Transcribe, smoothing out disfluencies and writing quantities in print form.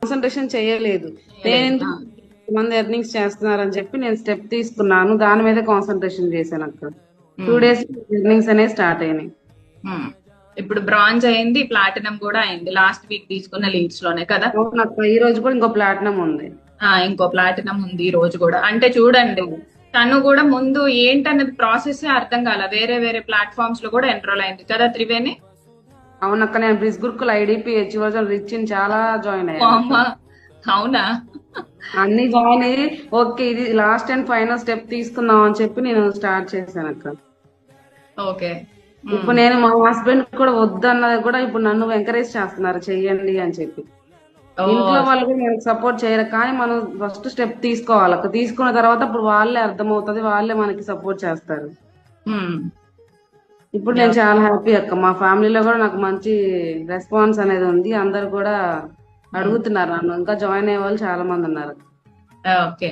Concentration చేయలేదు. నేను చేయలేదు. ఎందుకు మంది ఎర్నింగ్స్ చేస్తున్నారని చెప్పి నేను స్టెప్ తీసుకున్నాను. దాని మీద కాన్సన్ట్రేషన్ చేశాను అక్క. 2 days ఎర్నింగ్స్ అనేవి స్టార్ట్ అయినాయి. ఇప్పుడు బ్రాంజ్ అయింది, ప్లాటినం కూడా అయింది లాస్ట్ వీక్ తీసుకున్న లీడ్స్ లోనే కదా. అవును అక్క, ఈ రోజు కూడా ఇంకో ప్లాటినం ఉంది. ఇంకో ప్లాటినం ఉంది ఈ రోజు కూడా. అంటే చూడండి, తను కూడా ముందు ఏంటన్నది ప్రాసెస్ అర్థం కాల, వేరే వేరే ప్లాట్ఫామ్స్ లో కూడా ఎన్రోల్ అయింది కదా త్రివేణి. అవునక్క, నేను బ్రిజ్ గురుకుల్ ఐడిపి హెచ్వర్జన్ రిచ్ చాలా జాయిన్ అయ్యాను. అమ్మా, అవునా? అన్ని జాయిన్ అయ్యి ఓకే ఇది లాస్ట్ అండ్ ఫైనల్ స్టెప్ తీసుకుందాం అని చెప్పి నేను స్టార్ట్ చేశాను అక్క. ఓకే. ఇప్పుడు నేను మా హస్బెండ్ కూడా వద్దన్నది కూడా ఇప్పుడు నన్ను ఎంకరేజ్ చేస్తున్నారు చెయ్యండి అని చెప్పి. ఇంట్లో వాళ్ళు కూడా మనకు సపోర్ట్ చేయరు, కానీ మనం ఫస్ట్ స్టెప్ తీసుకోవాలి అక్క. తీసుకున్న తర్వాత ఇప్పుడు వాళ్ళే అర్థమవుతుంది, వాళ్ళే మనకి సపోర్ట్ చేస్తారు. ఇప్పుడు నేను చాలా హ్యాపీ అక్క. మా ఫ్యామిలీలో కూడా నాకు మంచి రెస్పాన్స్ అనేది ఉంది. అందరు కూడా అడుగుతున్నారు నన్ను, ఇంకా జాయిన్ అయ్యే వాళ్ళు చాలా మంది ఉన్నారు. ఓకే.